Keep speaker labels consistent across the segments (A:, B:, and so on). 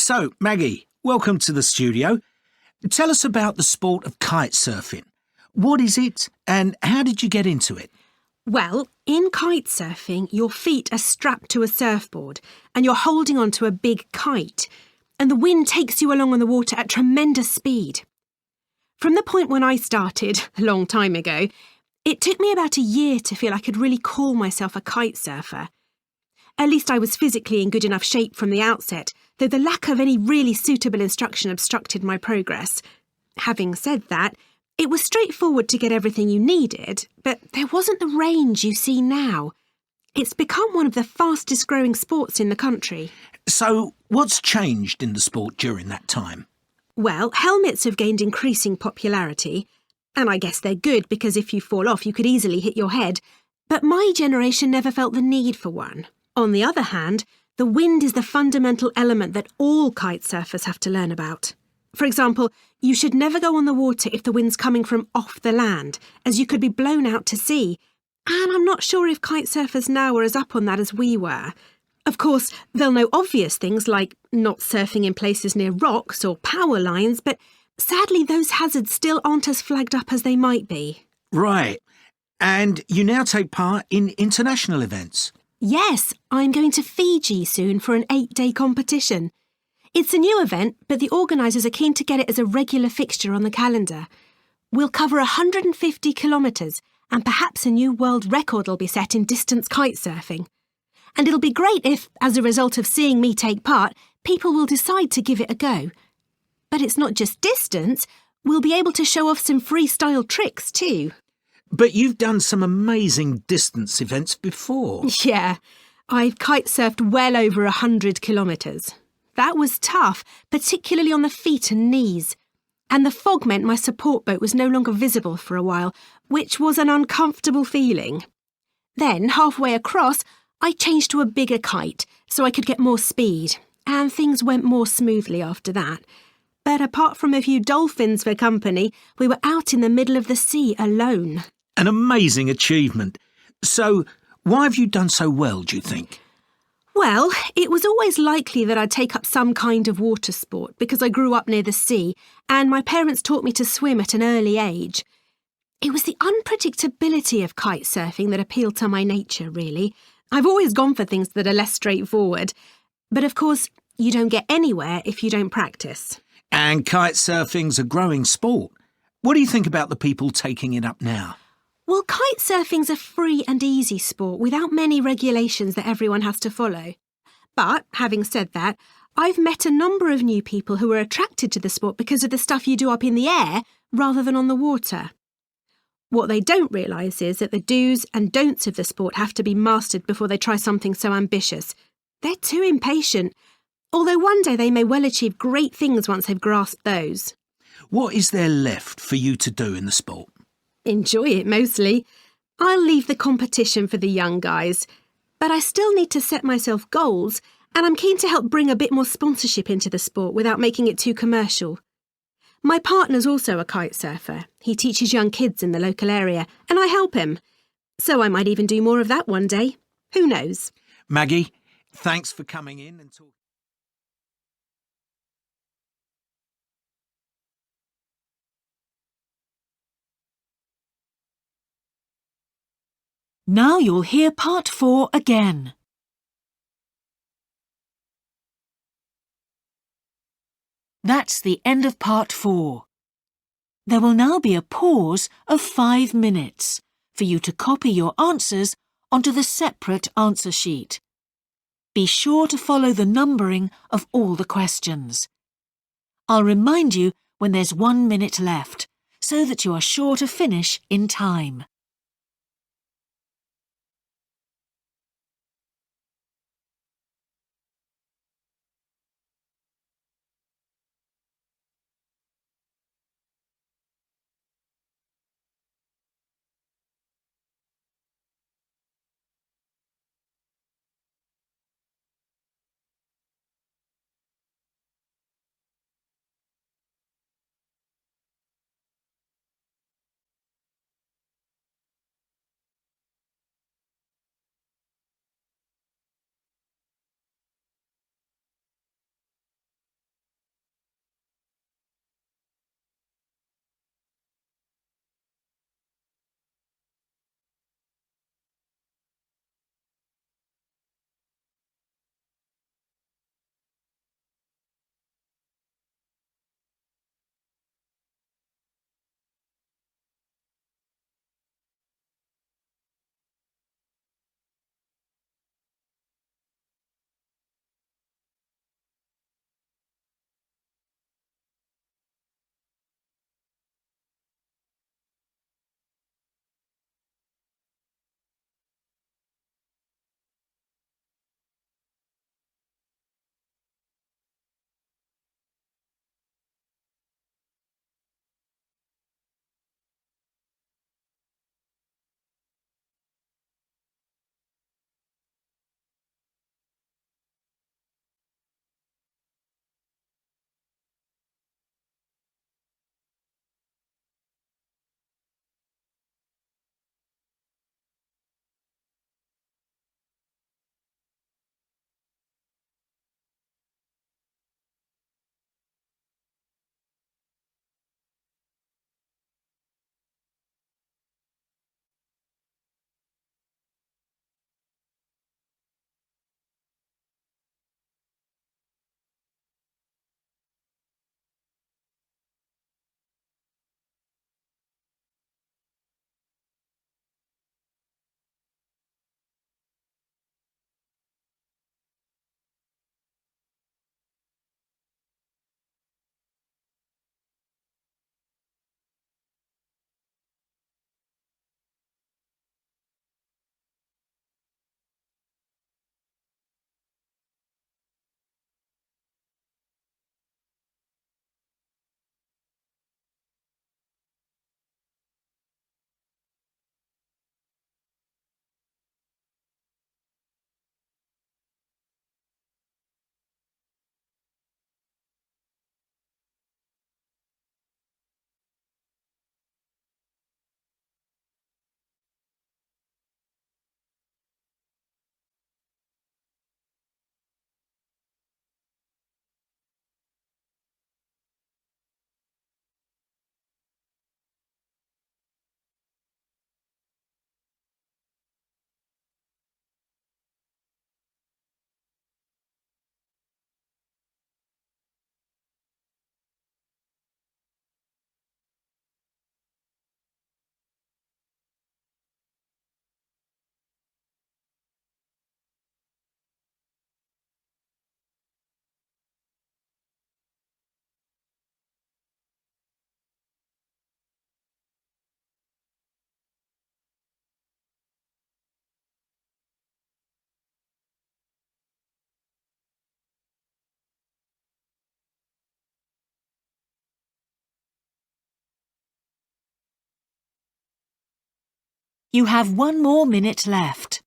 A: So, Maggie, welcome to the studio. Tell us about the sport of kite surfing. What is it and how did you get into it?
B: Well, in kite surfing, your feet are strapped to a surfboard and you're holding onto a big kite, and the wind takes you along on the water at tremendous speed. From the point when I started, a long time ago, it took me about a year to feel I could really call myself a kite surfer. At least I was physically in good enough shape from the outset, though the lack of any really suitable instruction obstructed my progress. Having said that, it was straightforward to get everything you needed, but there wasn't the range you see now. It's become one of the fastest growing sports in the country.
A: So, what's changed in the sport during that time?
B: Well, helmets have gained increasing popularity, and I guess they're good because if you fall off you could easily hit your head, but my generation never felt the need for one. On the other hand, the wind is the fundamental element that all kite surfers have to learn about. For example, you should never go on the water if the wind's coming from off the land, as you could be blown out to sea. And I'm not sure if kite surfers now are as up on that as we were. Of course, they'll know obvious things like not surfing in places near rocks or power lines, but sadly those hazards still aren't as flagged up as they might be.
A: Right. And you now take part in international events.
B: Yes, I'm going to Fiji soon for an 8-day competition. It's a new event, but the organisers are keen to get it as a regular fixture on the calendar. We'll cover 150 kilometres, and perhaps a new world record will be set in distance kite surfing. And it'll be great if, as a result of seeing me take part, people will decide to give it a go. But it's not just distance, we'll be able to show off some freestyle tricks too.
A: But you've done some amazing distance events before.
B: Yeah, I've kite surfed well over 100 kilometres. That was tough, particularly on the feet and knees. And the fog meant my support boat was no longer visible for a while, which was an uncomfortable feeling. Then, halfway across, I changed to a bigger kite so I could get more speed, and things went more smoothly after that. But apart from a few dolphins for company, we were out in the middle of the sea alone.
A: An amazing achievement. So, why have you done so well, do you think?
B: Well, it was always likely that I'd take up some kind of water sport because I grew up near the sea and my parents taught me to swim at an early age. It was the unpredictability of kite surfing that appealed to my nature, really. I've always gone for things that are less straightforward. But of course, you don't get anywhere if you don't practice.
A: And kite surfing's a growing sport. What do you think about the people taking it up now?
B: Well, kite surfing's a free and easy sport without many regulations that everyone has to follow. But, having said that, I've met a number of new people who are attracted to the sport because of the stuff you do up in the air rather than on the water. What they don't realise is that the do's and don'ts of the sport have to be mastered before they try something so ambitious. They're too impatient, although one day they may well achieve great things once they've grasped those.
A: What is there left for you to do in the sport?
B: Enjoy it mostly. I'll leave the competition for the young guys, but I still need to set myself goals, and I'm keen to help bring a bit more sponsorship into the sport without making it too commercial. My partner's also a kite surfer. He teaches young kids in the local area, and I help him. So I might even do more of that one day. Who knows?
A: Maggie, thanks for coming in and talking.
C: Now you'll hear part 4 again. That's the end of part 4. There will now be a pause of 5 minutes for you to copy your answers onto the separate answer sheet. Be sure to follow the numbering of all the questions. I'll remind you when there's 1 minute left, so that you are sure to finish in time. You have 1 more minute left.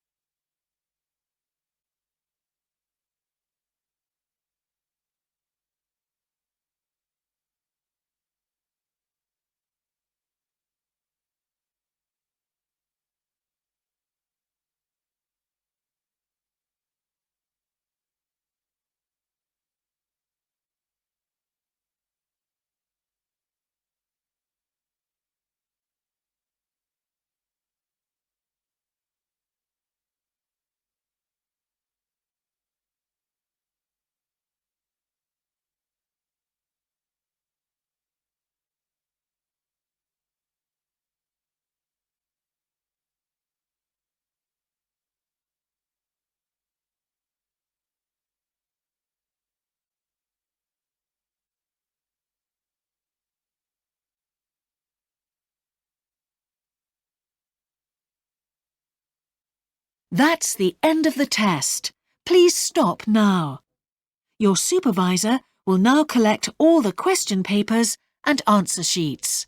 C: That's the end of the test. Please stop now. Your supervisor will now collect all the question papers and answer sheets.